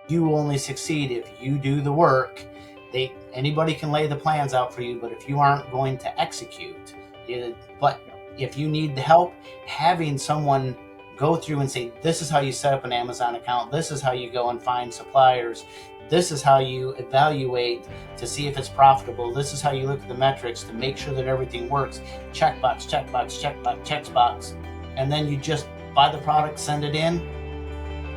you only succeed if you do the work. Anybody can lay the plans out for you, but if you aren't going to execute, but if you need the help, having someone go through and say, this is how you set up an Amazon account, this is how you go and find suppliers, this is how you evaluate to see if it's profitable, this is how you look at the metrics to make sure that everything works, checkbox, checkbox, checkbox, checkbox, and then you just buy the product, send it in,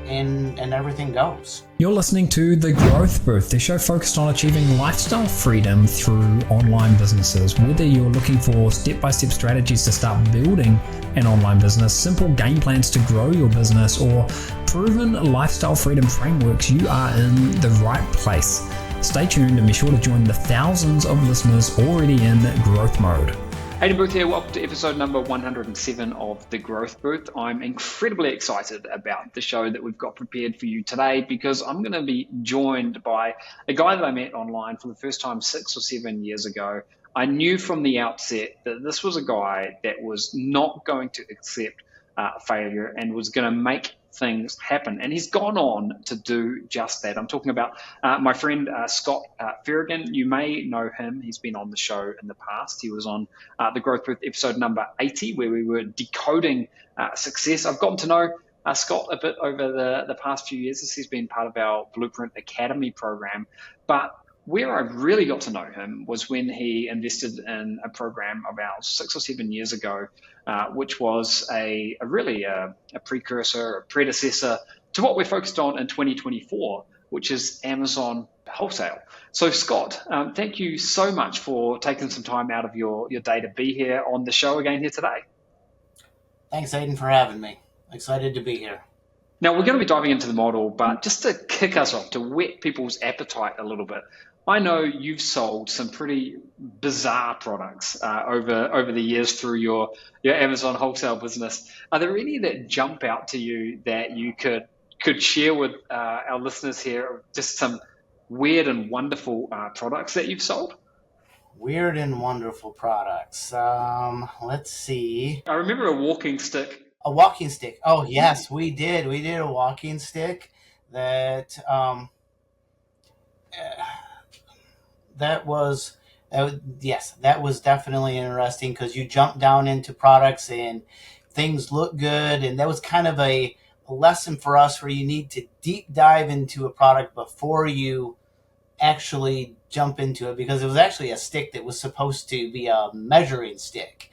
and everything goes. You're listening to The Growth Booth, the show focused on achieving lifestyle freedom through online businesses. Whether you're looking for step-by-step strategies to start building an online business, simple game plans to grow your business, or proven lifestyle freedom frameworks, you are in the right place. Stay tuned and be sure to join the thousands of listeners already in growth mode. Hayden Booth here. Welcome to episode number 107 of The Growth Booth. I'm incredibly excited about the show that we've got prepared for you today because I'm going to be joined by a guy that I met online for the first time 6 or 7 years ago. I knew from the outset that this was a guy that was not going to accept failure and was going to make things happen. And he's gone on to do just that. I'm talking about my friend Scott Ferrigan. You may know him. He's been on the show in the past. He was on The Growth Booth episode number 80, where we were decoding success. I've gotten to know Scott a bit over the past few years as he's been part of our Blueprint Academy program. But where I really got to know him was when he invested in a program about 6 or 7 years ago, which was a precursor, a predecessor to what we're focused on in 2024, which is Amazon wholesale. So Scott, thank you so much for taking some time out of your day to be here on the show again here today. Thanks, Aiden, for having me. Excited to be here. Now, we're going to be diving into the model, but just to kick us off, to whet people's appetite a little bit, I know you've sold some pretty bizarre products over the years through your Amazon wholesale business. Are there any that jump out to you that you could share with our listeners here, just some weird and wonderful products that you've sold? Weird and wonderful products. Let's see. I remember a walking stick. A walking stick. Oh, yes, we did. We did a walking stick that that was definitely interesting because you jump down into products and things look good. And that was kind of a lesson for us where you need to deep dive into a product before you actually jump into it, because it was actually a stick that was supposed to be a measuring stick.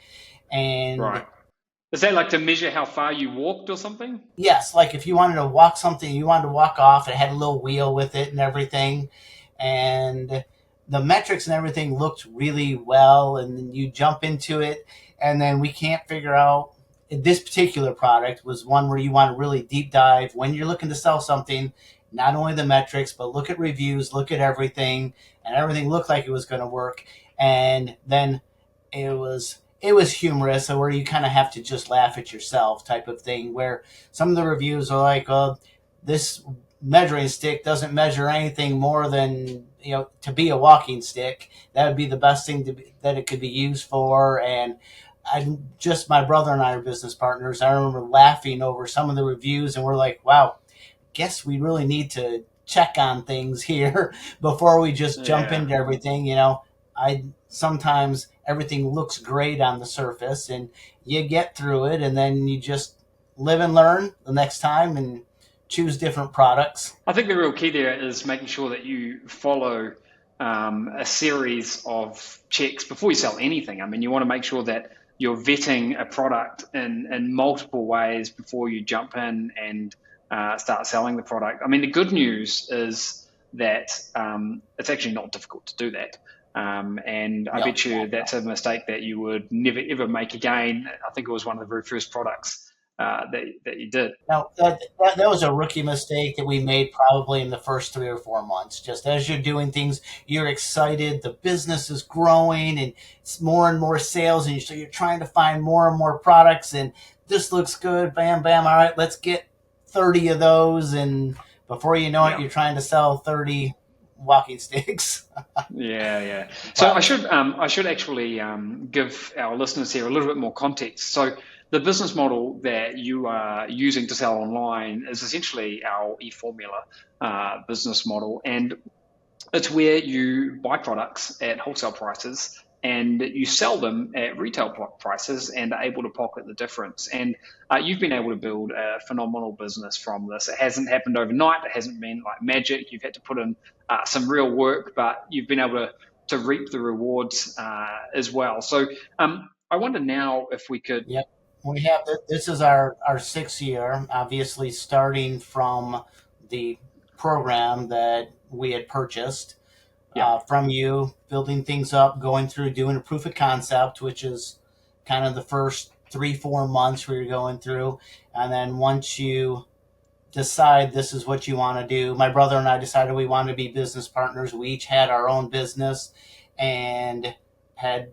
And right. Is that like to measure how far you walked or something? Yes, like if you wanted to walk something, you wanted to walk off, it had a little wheel with it and everything. And the metrics and everything looked really well. And then you jump into it, and then we can't figure out. This particular product was one where you want to really deep dive when you're looking to sell something, not only the metrics, but look at reviews, look at everything, and everything looked like it was going to work. And then it was humorous, so where you kind of have to just laugh at yourself type of thing, where some of the reviews are like, this measuring stick doesn't measure anything more than, to be a walking stick. That would be the best thing that it could be used for. And my brother and I are business partners. I remember laughing over some of the reviews, and we're like, wow, guess we really need to check on things here before we just jump into everything. Sometimes everything looks great on the surface and you get through it, and then you just live and learn the next time and choose different products. I think the real key there is making sure that you follow a series of checks before you sell anything. I mean, you want to make sure that you're vetting a product in multiple ways before you jump in and start selling the product. I mean, the good news is that it's actually not difficult to do that. And I bet you that's a mistake that you would never, ever make again. I think it was one of the very first products that you did. Now, that was a rookie mistake that we made probably in the first 3 or 4 months. Just as you're doing things, you're excited, the business is growing, and it's more and more sales, and so you're trying to find more and more products, and this looks good, bam, bam, all right, let's get 30 of those, and before you know it, you're trying to sell 30 walking sticks. So I should actually give our listeners here a little bit more context. So the business model that you are using to sell online is essentially our eFormula business model. And it's where you buy products at wholesale prices and you sell them at retail prices and are able to pocket the difference. And you've been able to build a phenomenal business from this. It hasn't happened overnight. It hasn't been like magic. You've had to put in some real work, but you've been able to reap the rewards as well. So I wonder now if we could. Yep. We have this is our 6th year, obviously starting from the program that we had purchased Yeah. from you, building things up, going through doing a proof of concept, which is kind of the first 3-4 months where you're going through. And then once you decide this is what you want to do, my brother and I decided we wanted to be business partners. We each had our own business and had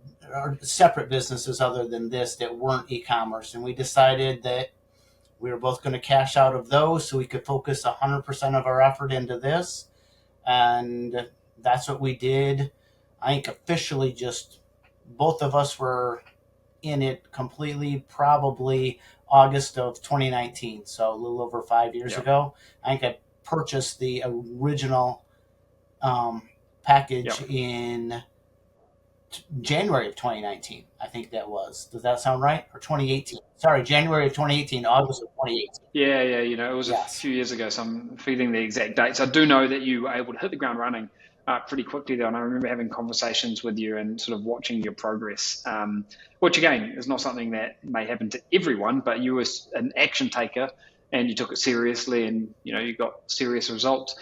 separate businesses other than this that weren't e-commerce. And we decided that we were both going to cash out of those so we could focus 100% of our effort into this. And that's what we did. I think officially just both of us were in it completely probably August of 2019. So a little over 5 years Yeah. ago. I think I purchased the original Yeah. package in January of 2019. I think that was. Does that sound right? Or 2018? Sorry, January of 2018, August of 2018. Yeah, yeah, it was a Yes. few years ago, so I'm forgetting the exact dates. I do know that you were able to hit the ground running pretty quickly, though, and I remember having conversations with you and sort of watching your progress, which again is not something that may happen to everyone, but you were an action taker and you took it seriously, and you got serious results.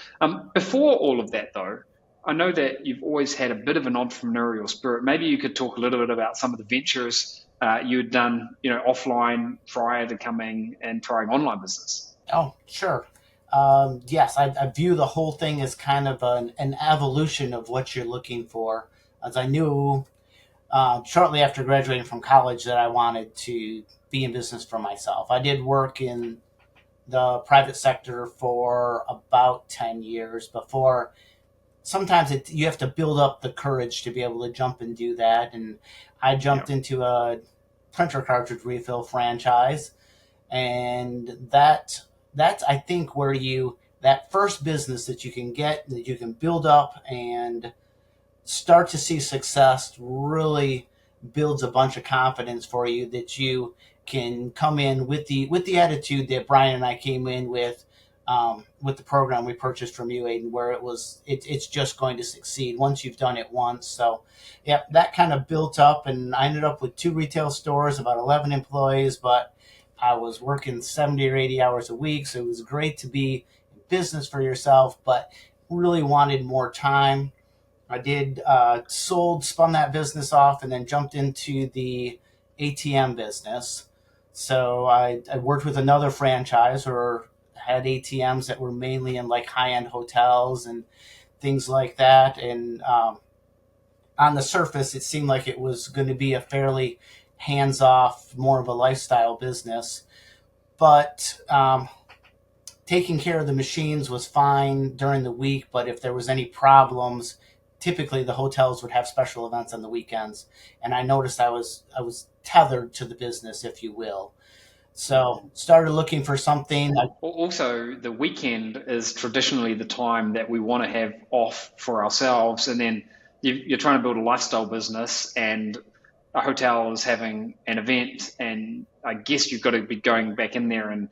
Before all of that, though, I know that you've always had a bit of an entrepreneurial spirit. Maybe you could talk a little bit about some of the ventures you had done, offline prior to coming and trying online business. Oh, sure. Yes, I view the whole thing as kind of an evolution of what you're looking for. As I knew shortly after graduating from college that I wanted to be in business for myself. I did work in the private sector for about 10 years before. Sometimes you have to build up the courage to be able to jump and do that. And I Yeah, jumped into a printer cartridge refill franchise, and that's I think where you that first business that you can get, that you can build up and start to see success, really builds a bunch of confidence for you that you can come in with the attitude that Brian and I came in with the program we purchased from you, Aiden, where it's just going to succeed once you've done it once. So yeah, that kind of built up, and I ended up with 2 retail stores, about 11 employees, but I was working 70 or 80 hours a week. So it was great to be in business for yourself, but really wanted more time. I did spun that business off, and then jumped into the ATM business. So I worked with another franchise or had ATMs that were mainly in like high end hotels and things like that. And on the surface, it seemed like it was going to be a fairly hands off, more of a lifestyle business. But taking care of the machines was fine during the week, but if there was any problems, typically the hotels would have special events on the weekends, and I noticed I was tethered to the business, if you will. So started looking for something. Also, the weekend is traditionally the time that we want to have off for ourselves, and then you're trying to build a lifestyle business, and a hotel is having an event, and I guess you've got to be going back in there and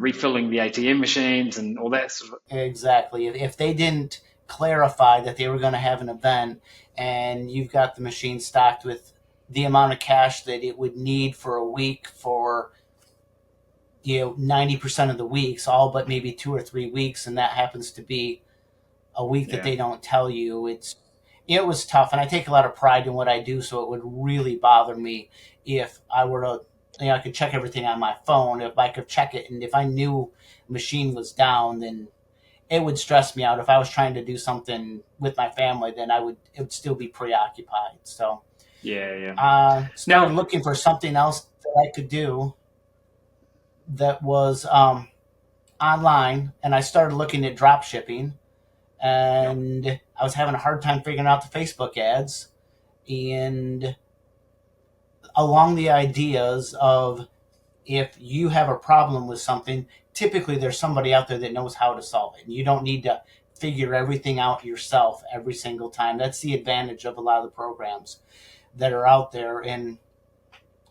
refilling the ATM machines and all that sort of. Exactly. If they didn't clarify that they were going to have an event, and you've got the machine stocked with the amount of cash that it would need for a week for 90% of the weeks, all but maybe 2 or 3 weeks, and that happens to be a week that Yeah, they don't tell you. It was tough, and I take a lot of pride in what I do, so it would really bother me if I were to, I could check everything on my phone. If I could check it, and if I knew a machine was down, then it would stress me out. If I was trying to do something with my family, then it would still be preoccupied. So yeah, yeah. started Now, looking for something else that I could do that was online, and I started looking at drop shipping, yeah, and I was having a hard time figuring out the Facebook ads, and along the ideas of, if you have a problem with something, typically there's somebody out there that knows how to solve it. And you don't need to figure everything out yourself every single time. That's the advantage of a lot of the programs that are out there. And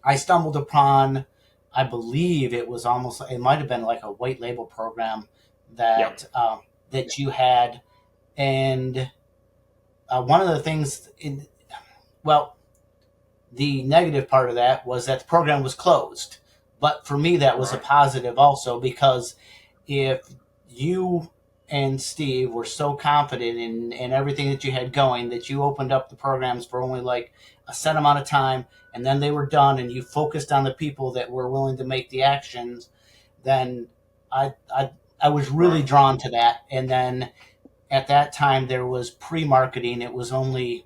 I stumbled upon, I believe it was almost, it might have been like a white label program Yeah. that you had. And one of the things well, the negative part of that was that the program was closed. But for me, that was a Right. positive also, because if you and Steve were so confident in everything that you had going, that you opened up the programs for only like a set amount of time, and then they were done, and you focused on the people that were willing to make the actions, then I, I, I was really Right. drawn to that. And then at that time, there was pre-marketing. It was only,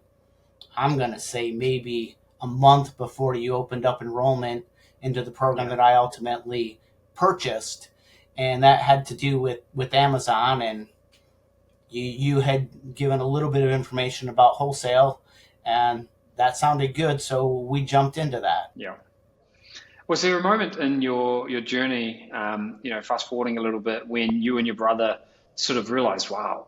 I'm going to say, maybe a month before you opened up enrollment into the program Yeah. that I ultimately purchased. And that had to do with Amazon. And you had given a little bit of information about wholesale, and that sounded good. So we jumped into that. Yeah. Was there a moment in your journey, fast forwarding a little bit, when you and your brother sort of realized, wow,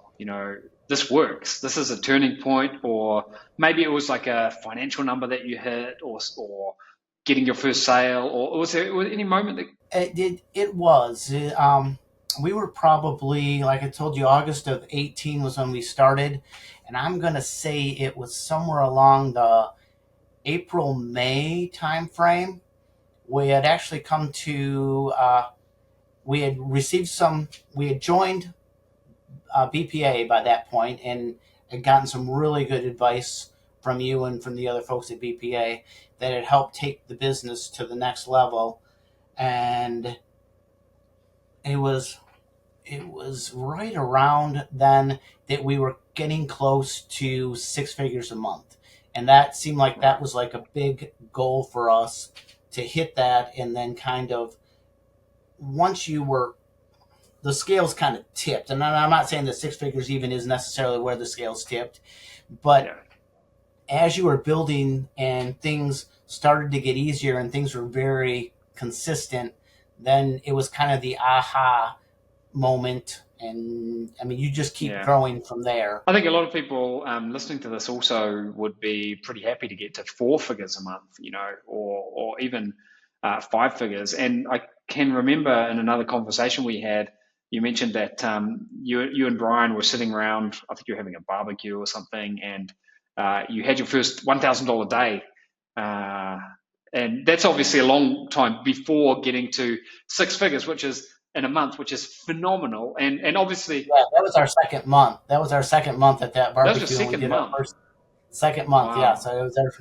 this works. This is a turning point, or maybe it was like a financial number that you hit, or getting your first sale, or was any moment that? It was. We were probably, like I told you, August of 18 was when we started. And I'm going to say it was somewhere along the April, May timeframe. We had actually come to, we had received some, we had joined BPA by that point, and had gotten some really good advice from you and from the other folks at BPA that had helped take the business to the next level. And it was it was right around then that we were getting close to six figures a month. And that seemed like Right. that was like a big goal for us to hit that. And then kind of, once you were, the scales kind of tipped. And I'm not saying that six figures even is necessarily where the scales tipped, but Yeah. as you were building and things started to get easier and things were very consistent, then it was kind of the aha moment. And I mean, you just keep Yeah. growing from there. I think a lot of people listening to this also would be pretty happy to get to four figures a month, or even five figures. And I can remember in another conversation we had, you mentioned that you and Brian were sitting around. I think you were having a barbecue or something, and you had your first $1,000 day. Uh, and that's obviously a long time before getting to six figures, which is in a month, which is phenomenal. And obviously, Yeah, that was our second month. That was our second month at that that was your barbecue, and we second did our month. first second month. Yeah, Wow. so it was our.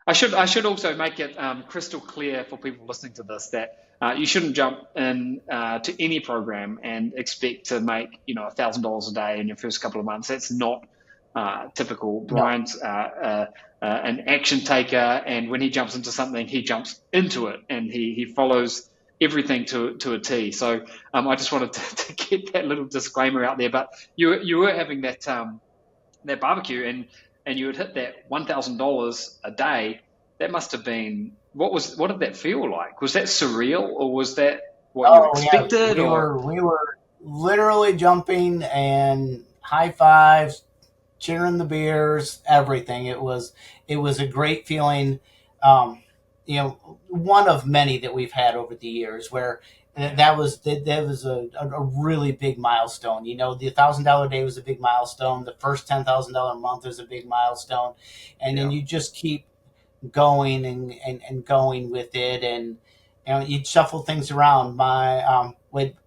I should also make it crystal clear for people listening to this that you shouldn't jump in to any program and expect to make $1,000 a day in your first couple of months. That's not typical. No. Brian's an action taker, and when he jumps into something, he jumps into it, and he follows everything to a T. So I just wanted to get that little disclaimer out there. But you were having that barbecue, and you had hit that $1,000 a day. That must have been, what did that feel like? Was that surreal, or was that what you Oh yeah, expected, or? we were literally jumping and high fives, cheering the beers, everything. It was a great feeling. Um, one of many that we've had over the years, where Yeah. that was a really big milestone. The $1,000 day was a big milestone. The first $10,000 month was a big milestone, and then Yeah. you just keep going and going with it. And you'd shuffle things around.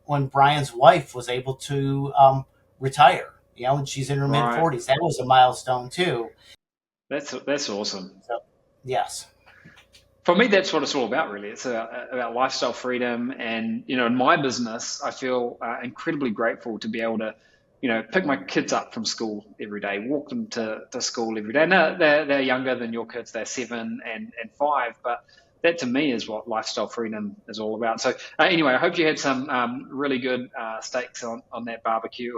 When Brian's wife was able to retire, and she's in her mid Right. 40s, that was a milestone too. That's awesome. So yes. For me, that's what it's all about, really. It's about lifestyle freedom, and in my business, I feel incredibly grateful to be able to, pick my kids up from school every day, walk them to school every day. Now they're younger than your kids; they're 7 and 5, but that to me is what lifestyle freedom is all about. So anyway, I hope you had some really good steaks on that barbecue,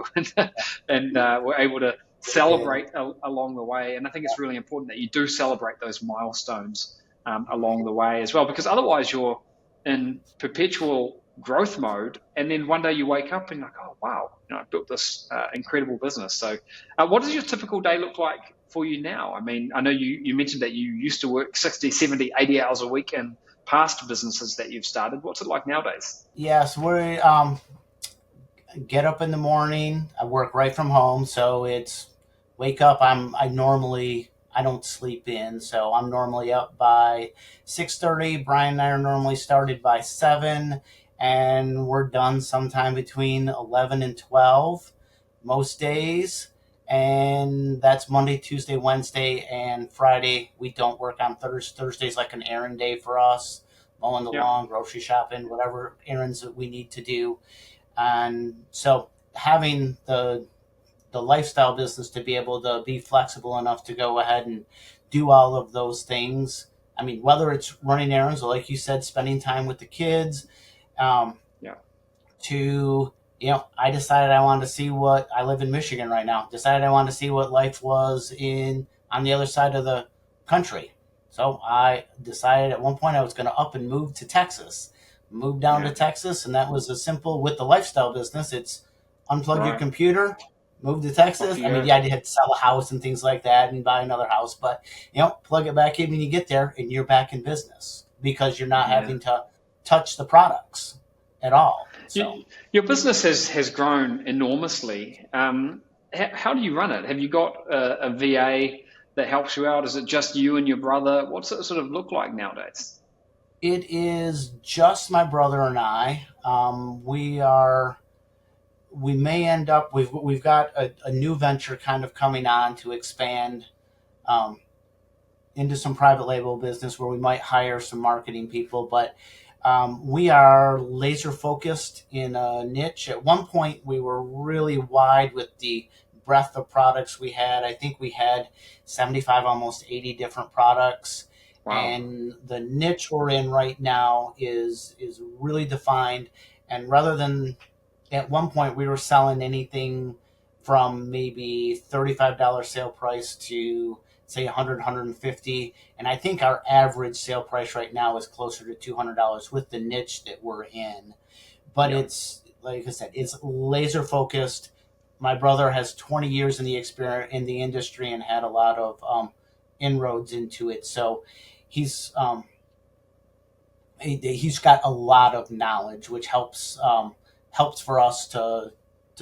and were able to We did. celebrate along the way. And I think it's really important that you do celebrate those milestones along the way as well, because otherwise you're in perpetual growth mode, and then one day you wake up and you're like, oh wow, I built this incredible business. So, what does your typical day look like for you now? I mean, I know you mentioned that you used to work 60, 70, 80 hours a week in past businesses that you've started. What's it like nowadays? Yes, we get up in the morning. I work right from home, so it's wake up. I don't sleep in, so I'm normally up by 6:30. Brian and I are normally started by 7, and we're done sometime between 11 and 12 most days. And that's Monday, Tuesday, Wednesday, and Friday. We don't work on Thursday's like an errand day for us, mowing the Yeah, lawn, grocery shopping, whatever errands that we need to do. And so having the lifestyle business to be able to be flexible enough to go ahead and do all of those things. I mean, whether it's running errands or, like you said, spending time with the kids, um, yeah, to I decided I wanted to see what I live in Michigan right now. Decided I wanted to see what life was in on the other side of the country. So I decided at one point I was going to up and move to Texas. Moved down to yeah. Texas, and that was a simple with the lifestyle business. It's unplug your Right. computer, move to Off Texas. you I mean, go. yeah, I had to sell a house and things like that and buy another house, but plug it back in when you get there, and you're back in business because you're not Yeah. having to touch the products at all. So Your business has grown enormously. How do you run it? Have you got a VA that helps you out? Is it just you and your brother? What's it sort of look like nowadays? it is just my brother and I. We may end up. We've got a new venture kind of coming on to expand um, into some private label business where we might hire some marketing people, but we are laser focused in a niche. At one point, we were really wide with the breadth of products we had. I think we had 75, almost 80 different products. Wow. And the niche we're in right now is really defined. And rather than at one point we were selling anything from maybe $35 sale price to say 100, 150, and I think our average sale price right now is closer to $200 with the niche that we're in. But Yeah. it's like I said, it's laser focused. My brother has 20 years in the experience in the industry and had a lot of inroads into it, so he's he's got a lot of knowledge, which helps for us to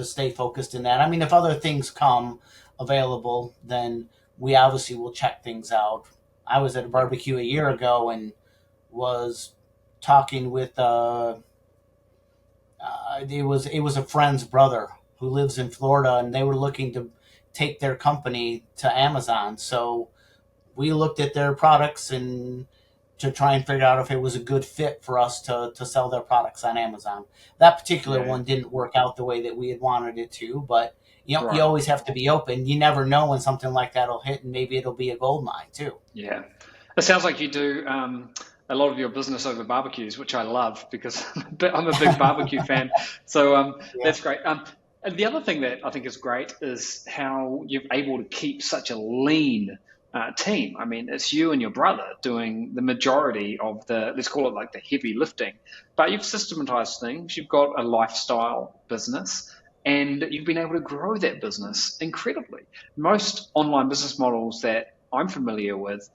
stay focused in that. I mean, if other things come available, then we obviously will check things out. I was at a Yeah. barbecue a year ago and was talking with it was a friend's brother who lives in Florida, and they were looking to take their company to Amazon. So we looked at their products and to try and figure out if it was a good fit for us to sell their products on Amazon. That particular Yeah. one didn't work out the way that we had wanted it to, but you Right. always have to be open. You never know when something like that'll hit, and maybe it'll be a gold mine too. Yeah. It sounds like you do a lot of your business over barbecues, which I love because I'm a big barbecue fan. So Yeah. that's great. And the other thing that I think is great is how you're able to keep such a lean team. I mean, it's you and your brother doing the majority of the, let's call it like the heavy lifting, but you've systematized things. You've got a lifestyle business and you've been able to grow that business incredibly. Most online business models that I'm familiar with,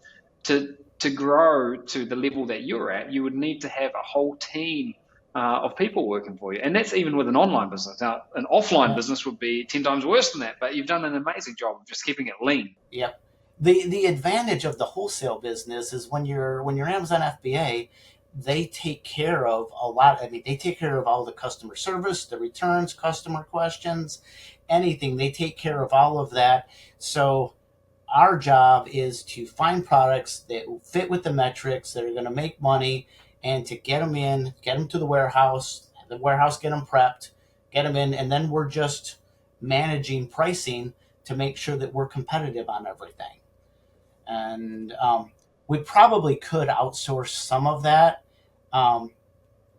to grow to the level that you're at, you would need to have a whole team of people working for you, and that's even with an online business. Now, an offline Yeah. business would be 10 times worse than that, but you've done an amazing job of just keeping it lean. Yep. The advantage of the wholesale business is when you're Amazon FBA, they take care of a lot. I mean, they take care of all the customer service, the returns, customer questions, anything. They take care of all of that. So our job is to find products that fit with the metrics that are going to make money, and to get them in, get them to the warehouse get them prepped, get them in, and then we're just managing pricing to make sure that we're competitive on everything. And we probably could outsource some of that. Um,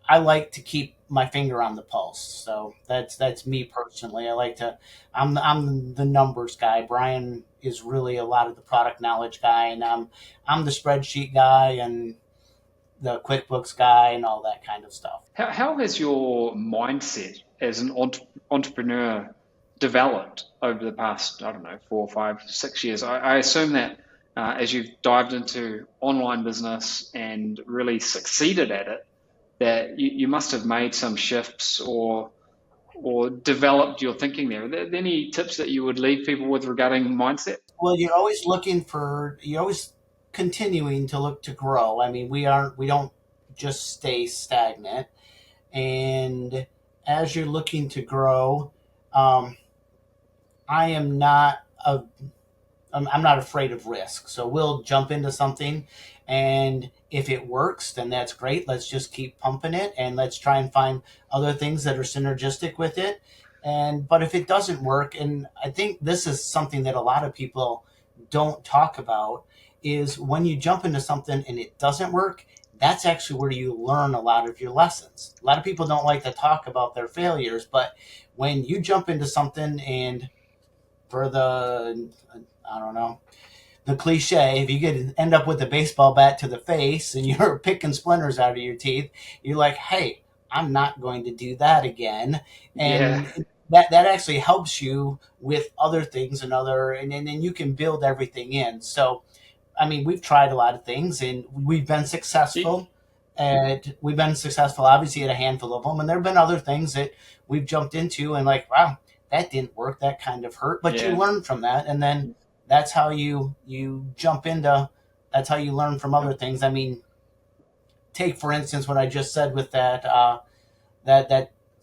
I like to keep my finger on the pulse. So that's me personally. I like to. I'm the numbers guy. Brian is really a lot of the product knowledge guy, and I'm the spreadsheet guy and the QuickBooks guy and all that kind of stuff. How has your mindset as an entrepreneur developed over the past, I don't know, 4, 5, 6 years? I assume that as you've dived into online business and really succeeded at it, that you must have made some shifts or developed your thinking there. Are there any tips that you would leave people with regarding mindset? Well, you're always continuing to look to grow. I mean, we don't just stay stagnant. And as you're looking to grow, um, I am not a I'm not afraid of risk. So we'll jump into something, and if it works, then that's great. Let's just keep pumping it, and let's try and find other things that are synergistic with it. And but if it doesn't work, and I think this is something that a lot of people don't talk about, is when you jump into something and it doesn't work, that's actually where you learn a lot of your lessons. A lot of people don't like to talk about their failures, but when you jump into something and for the I don't know, the cliche, if you get end up with a baseball bat to the face and you're picking splinters out of your teeth, you're like, hey, I'm not going to do that again. Yeah, And that actually helps you with other things and then you can build everything in. So I mean, we've tried a lot of things and we've been successful. And we've been successful, obviously, at a handful of them. And there have been other things that we've jumped into and like, wow, that didn't work. That kind of hurt. But you yeah, learn from that, and then that's how you jump into. That's how you learn from other things. I mean, take for instance what I just said with that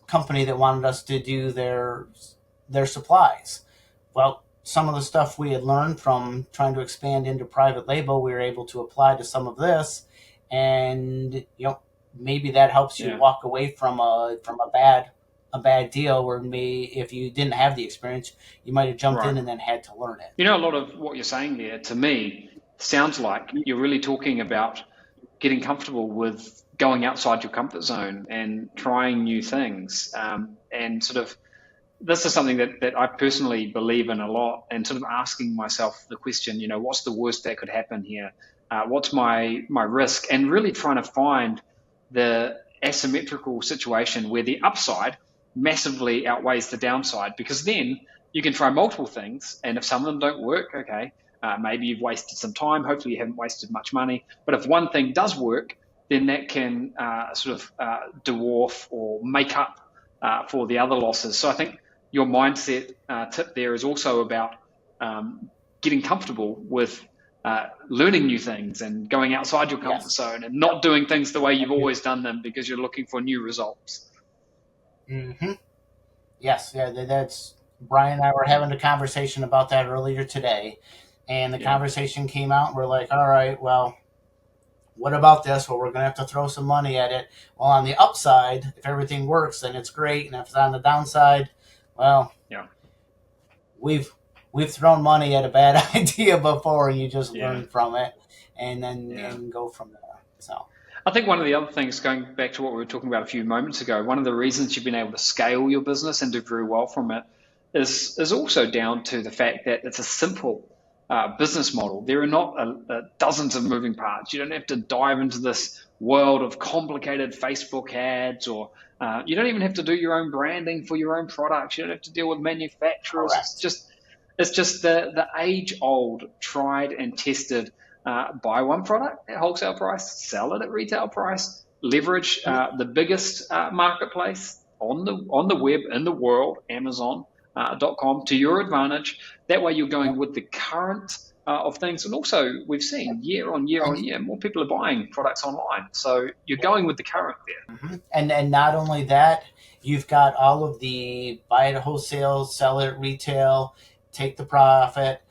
company that wanted us to do their supplies. Well, some of the stuff we had learned from trying to expand into private label, we were able to apply to some of this, and maybe that helps you yeah. walk away from a bad deal where maybe if you didn't have the experience, you might have jumped Right. in and then had to learn it. You know, a lot of what you're saying there to me sounds like you're really talking about getting comfortable with going outside your comfort zone and trying new things. And sort of, this is something that I personally believe in a lot, and sort of asking myself the question, what's the worst that could happen here? What's my risk? And really trying to find the asymmetrical situation where the upside massively outweighs the downside, because then you can try multiple things, and if some of them don't work, okay, maybe you've wasted some time. Hopefully, you haven't wasted much money. But if one thing does work, then that can sort of dwarf or make up for the other losses. So I think your mindset tip there is also about getting comfortable with learning new things and going outside your comfort Yes. zone and not doing things the way you've always done them because you're looking for new results. Hmm. Yes. Yeah. That's Brian and I were having a conversation about that earlier today, and the Yeah, conversation came out. And we're like, all right, well, what about this? Well, we're going to have to throw some money at it. Well, on the upside, if everything works, then it's great. And if it's on the downside, well, yeah, we've we've thrown money at a bad idea before, and you just yeah, learn from it, and then yeah. and go from there. So I think one of the other things, going back to what we were talking about a few moments ago, one of the reasons you've been able to scale your business and do very well from it is also down to the fact that it's a simple business model. There are not dozens of moving parts. You don't have to dive into this world of complicated Facebook ads, or you don't even have to do your own branding for your own products. You don't have to deal with manufacturers. It's correct. just it's just the age old, tried and tested. Buy one product at wholesale price, sell it at retail price, leverage the biggest marketplace on the web in the world, Amazon.com, to your advantage. That way, you're going Yep. with the current of things, and also we've seen year on year on And year more people are buying products online. So you're going with the current there. and not only that, you've got all of the buy it at wholesale, sell it at retail, take the profit,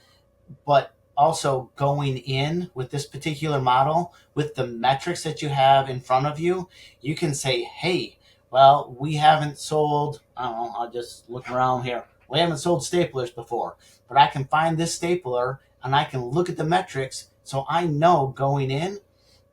but also going in with this particular model with the metrics that you have in front of you, you can say, hey, well, we haven't sold, I don't know, I'll just look around here. We haven't sold staplers before, but I can find this stapler and I can look at the metrics. So I know going in,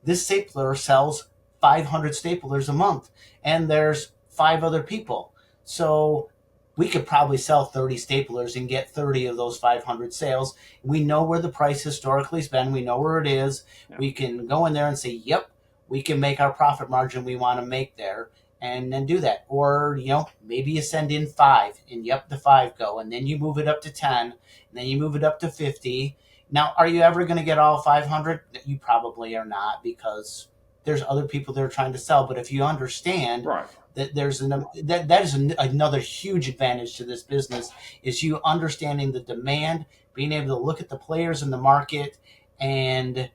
this stapler sells 500 staplers a month. And there's 5 other people. So we could probably sell 30 staplers and get 30 of those 500 sales. We know where the price historically has been. We know where it is. Yeah. We can go in there and say, yep, we can make our profit margin we want to make there, and then do that. Or, maybe you send in 5 and yep, the 5 go, and then you move it up to 10, and then you move it up to 50. Now, are you ever going to get all 500? You probably are not, because there's other people that are trying to sell. But if you understand that that is another huge advantage to this business, is you understanding the demand, being able to look at the players in the market, and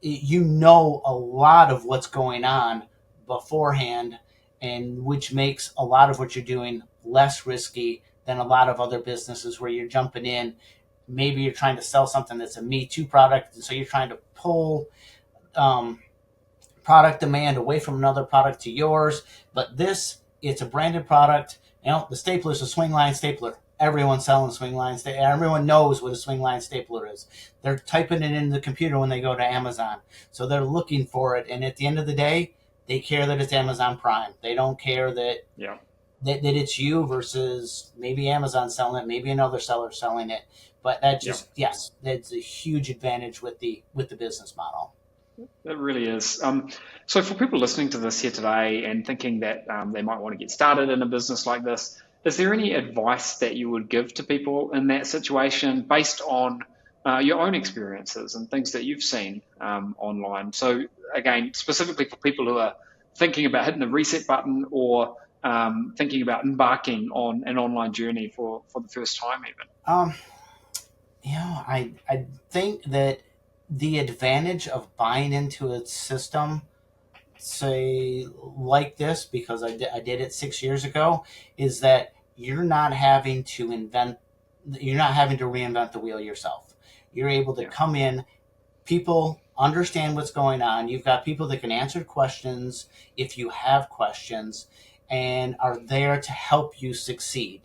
a lot of what's going on beforehand, and which makes a lot of what you're doing less risky than a lot of other businesses where you're jumping in. Maybe you're trying to sell something that's a Me Too product, and so you're trying to pull product demand away from another product to yours. But it's a branded product. The stapler is a swing line stapler. Everyone's selling swing line stapler. Everyone knows what a swing line stapler is. They're typing it in the computer when they go to Amazon. So they're looking for it. And at the end of the day, they care that it's Amazon Prime. They don't care that it's you versus maybe Amazon selling it, maybe another seller selling it. But that yes, that's a huge advantage with the business model. It really is. So for people listening to this here today and thinking that they might want to get started in a business like this, is there any advice that you would give to people in that situation based on your own experiences and things that you've seen online? So again, specifically for people who are thinking about hitting the reset button or thinking about embarking on an online journey for the first time even. I think that the advantage of buying into a system, say like this, because I did it 6 years ago, is that you're not having to reinvent the wheel yourself. You're able to come in, people understand what's going on. You've got people that can answer questions if you have questions, and are there to help you succeed.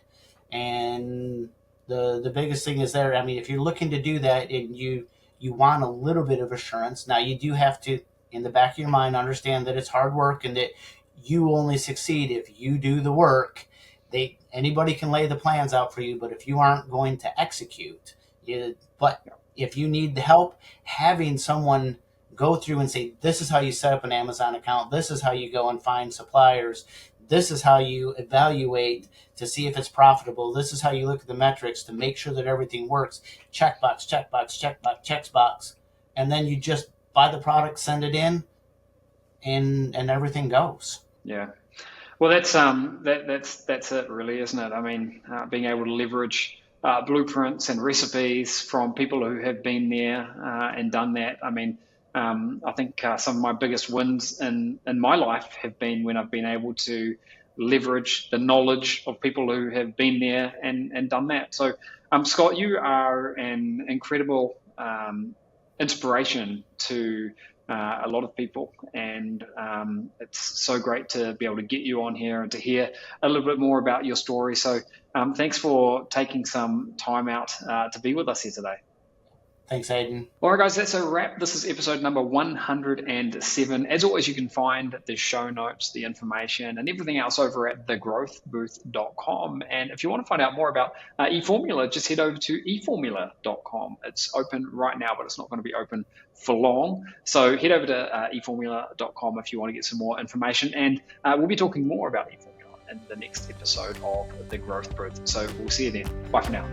And the biggest thing is there. I mean, if you're looking to do that and you want a little bit of assurance, now you do have to, in the back of your mind, understand that it's hard work and that you only succeed if you do the work. Anybody can lay the plans out for you, but if you aren't going to execute, if you need the help, having someone go through and say, this is how you set up an Amazon account, this is how you go and find suppliers, this is how you evaluate to see if it's profitable, this is how you look at the metrics to make sure that everything works, checkbox, checkbox, checkbox, checkbox, and then you just buy the product, send it in, and everything goes. Yeah. Well, that's it, really, isn't it? I mean, being able to leverage blueprints and recipes from people who have been there and done that. I mean, I think some of my biggest wins in my life have been when I've been able to leverage the knowledge of people who have been there and done that. So, Scott, you are an incredible inspiration to a lot of people, and it's so great to be able to get you on here and to hear a little bit more about your story. So thanks for taking some time out to be with us here today. Thanks, Aiden. All right, guys, that's a wrap. This is episode number 107. As always, you can find the show notes, the information, and everything else over at thegrowthbooth.com. And if you want to find out more about eFormula, just head over to eFormula.com. It's open right now, but it's not going to be open for long. So head over to eFormula.com if you want to get some more information. And we'll be talking more about eFormula in the next episode of The Growth Booth. So we'll see you then. Bye for now.